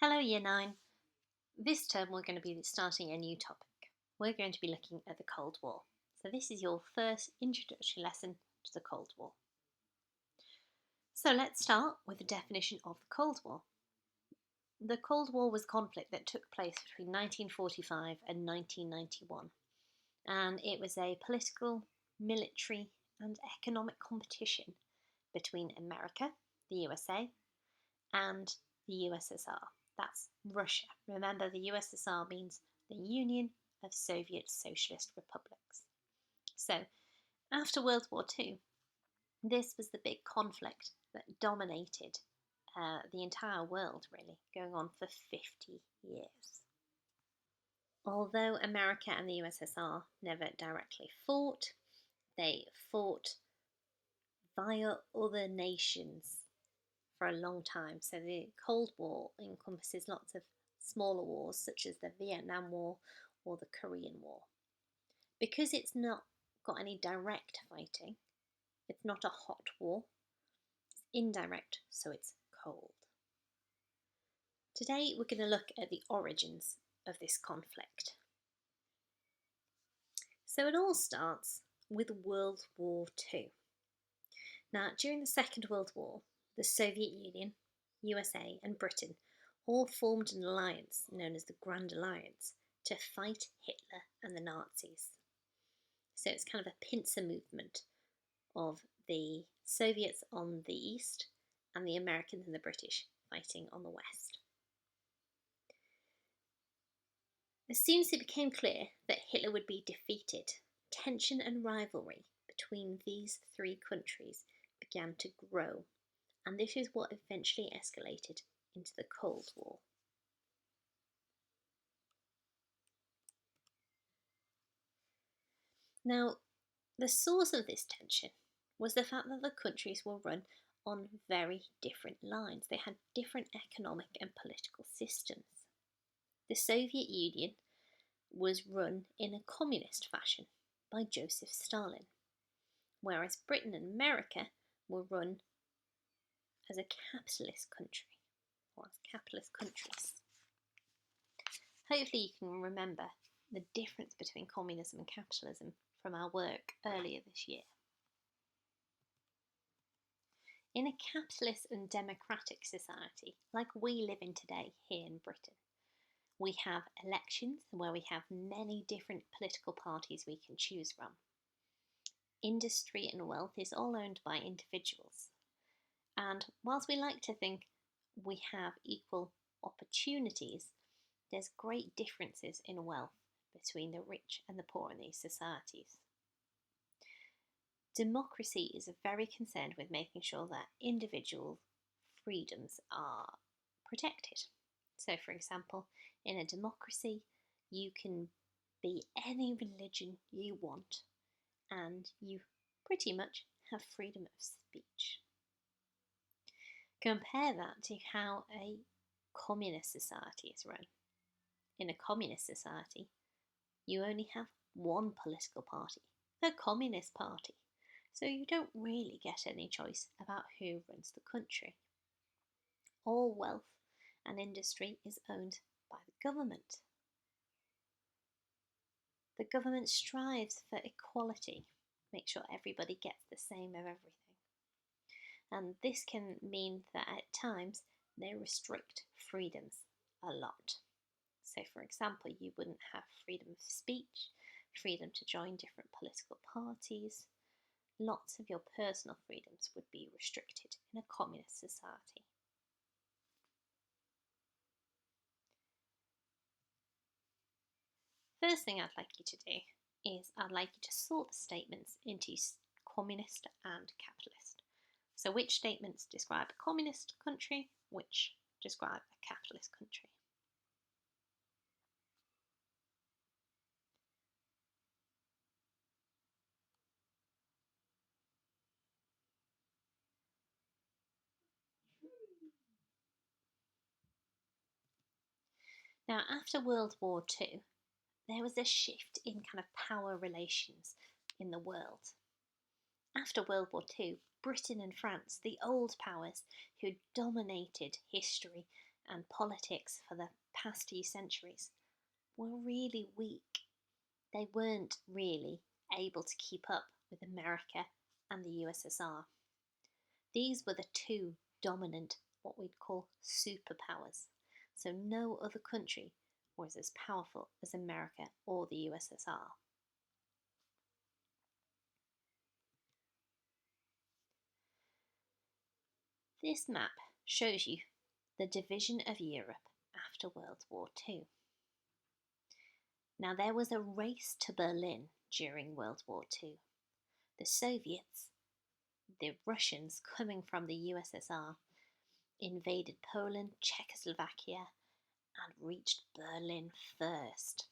Hello, Year 9. This term we're going to be starting a new topic. We're going to be looking at the Cold War. So this is your first introductory lesson to the Cold War. So let's start with the definition of the Cold War. The Cold War was conflict that took place between 1945 and 1991. And it was a political, military and economic competition between America, the USA, and the USSR. That's Russia. Remember, the USSR means the Union of Soviet Socialist Republics. So, after World War II, this was the big conflict that dominated the entire world, really, going on for 50 years. Although America and the USSR never directly fought, they fought via other nations for a long time. So the Cold War encompasses lots of smaller wars such as the Vietnam War or the Korean War. Because it's not got any direct fighting, it's not a hot war, it's indirect, so it's cold. Today we're going to look at the origins of this conflict. So it all starts with World War II. Now, during the Second World War, the Soviet Union, USA and Britain all formed an alliance known as the Grand Alliance to fight Hitler and the Nazis. So it's kind of a pincer movement of the Soviets on the east and the Americans and the British fighting on the west. As soon as it became clear that Hitler would be defeated, tension and rivalry between these three countries began to grow, and this is what eventually escalated into the Cold War. Now, the source of this tension was the fact that the countries were run on very different lines. They had different economic and political systems. The Soviet Union was run in a communist fashion by Joseph Stalin, whereas Britain and America were run as a capitalist country, or as capitalist countries. Hopefully you can remember the difference between communism and capitalism from our work earlier this year. In a capitalist and democratic society, like we live in today here in Britain, we have elections where we have many different political parties we can choose from. Industry and wealth is all owned by individuals. And whilst we like to think we have equal opportunities, there's great differences in wealth between the rich and the poor in these societies. Democracy is very concerned with making sure that individual freedoms are protected. So, for example, in a democracy, you can be any religion you want and you pretty much have freedom of speech. Compare that to how a communist society is run. In a communist society, you only have one political party, the Communist Party, so you don't really get any choice about who runs the country. All wealth and industry is owned by the government. The government strives for equality, make sure everybody gets the same of everything. And this can mean that at times they restrict freedoms a lot. So, for example, you wouldn't have freedom of speech, freedom to join different political parties. Lots of your personal freedoms would be restricted in a communist society. First thing I'd like you to do is I'd like you to sort the statements into communist and capitalist. So which statements describe a communist country, which describe a capitalist country. Now, after World War II, there was a shift in kind of power relations in the world. After World War II, Britain and France, the old powers who dominated history and politics for the past few centuries were really weak. They weren't really able to keep up with America and the USSR. These were the two dominant, what we'd call superpowers. So no other country was as powerful as America or the USSR. This map shows you the division of Europe after World War II. Now, there was a race to Berlin during World War II. The Soviets, the Russians coming from the USSR, invaded Poland, Czechoslovakia, and reached Berlin first.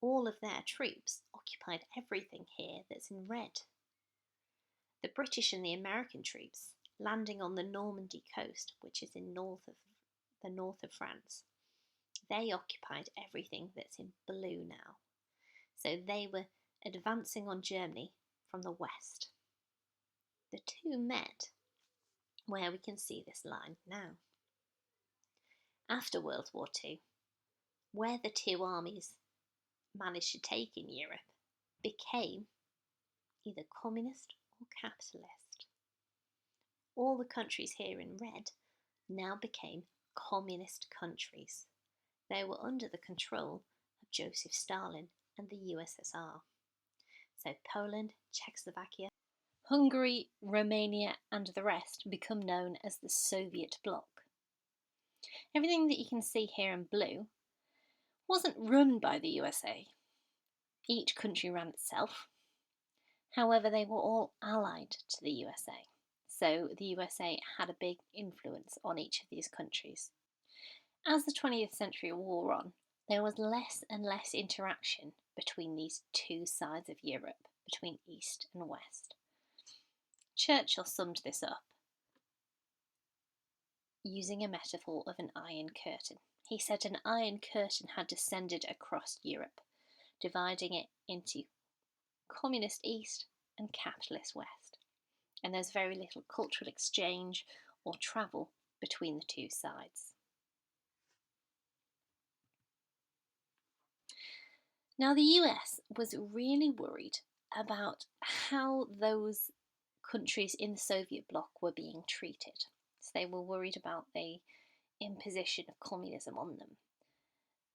All of their troops occupied everything here that's in red. The British and the American troops, landing on the Normandy coast, which is in the north of France, they occupied everything that's in blue now. So they were advancing on Germany from the west. The two met where we can see this line now. After World War II, where the two armies managed to take in Europe became either communist or capitalist. All the countries here in red now became communist countries. They were under the control of Joseph Stalin and the USSR. So Poland, Czechoslovakia, Hungary, Romania, and the rest become known as the Soviet bloc. Everything that you can see here in blue wasn't run by the USA. Each country ran itself. However, they were all allied to the USA. So the USA had a big influence on each of these countries. As the 20th century wore on, there was less and less interaction between these two sides of Europe, between East and West. Churchill summed this up using a metaphor of an iron curtain. He said an iron curtain had descended across Europe, dividing it into communist East and capitalist West. And there's very little cultural exchange or travel between the two sides. Now, the US was really worried about how those countries in the Soviet bloc were being treated. So they were worried about the imposition of communism on them.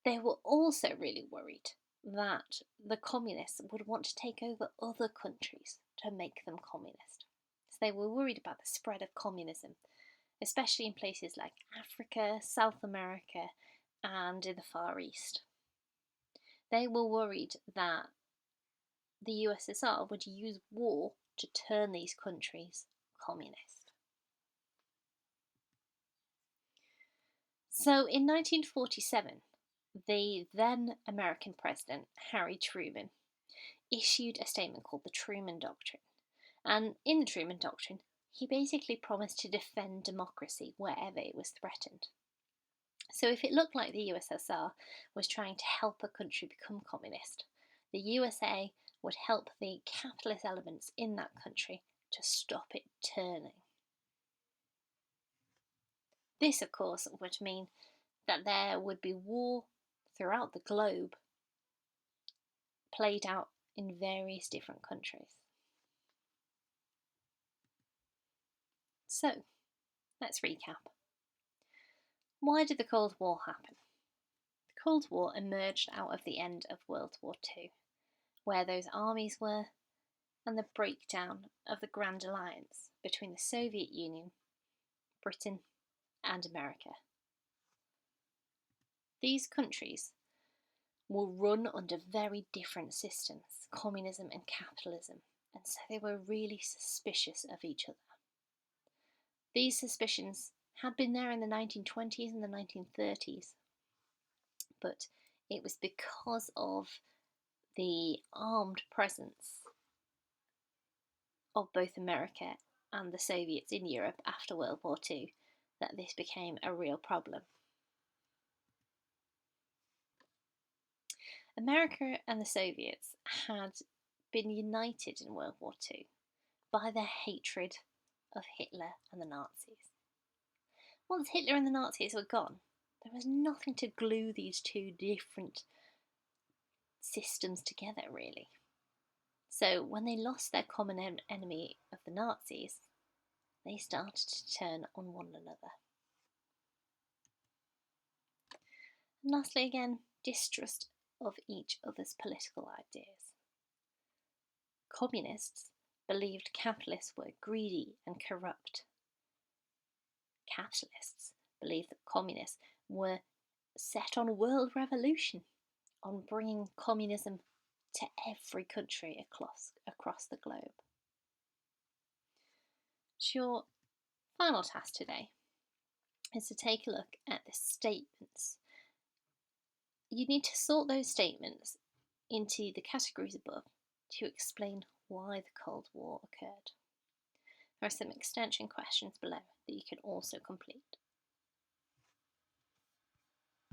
They were also really worried that the communists would want to take over other countries to make them communist. So they were worried about the spread of communism, especially in places like Africa, South America, and in the Far East. They were worried that the USSR would use war to turn these countries communist. So in 1947, the then American president, Harry Truman, issued a statement called the Truman Doctrine. And in the Truman Doctrine, he basically promised to defend democracy wherever it was threatened. So if it looked like the USSR was trying to help a country become communist, the USA would help the capitalist elements in that country to stop it turning. This, of course, would mean that there would be war throughout the globe, played out in various different countries. So, let's recap. Why did the Cold War happen? The Cold War emerged out of the end of World War II, where those armies were, and the breakdown of the Grand Alliance between the Soviet Union, Britain, and America. These countries were run under very different systems, communism and capitalism, and so they were really suspicious of each other. These suspicions had been there in the 1920s and the 1930s, but it was because of the armed presence of both America and the Soviets in Europe after World War II that this became a real problem. America and the Soviets had been united in World War II by their hatred of Hitler and the Nazis. Once Hitler and the Nazis were gone, There was nothing to glue these two different systems together, really. So when they lost their common enemy of the Nazis, they started to turn on one another. And lastly, again, distrust of each other's political ideas. Communists believed capitalists were greedy and corrupt. Capitalists believed that communists were set on a world revolution, on bringing communism to every country across the globe. So your final task today is to take a look at the statements. You need to sort those statements into the categories above to explain why the Cold War occurred. There are some extension questions below that you can also complete.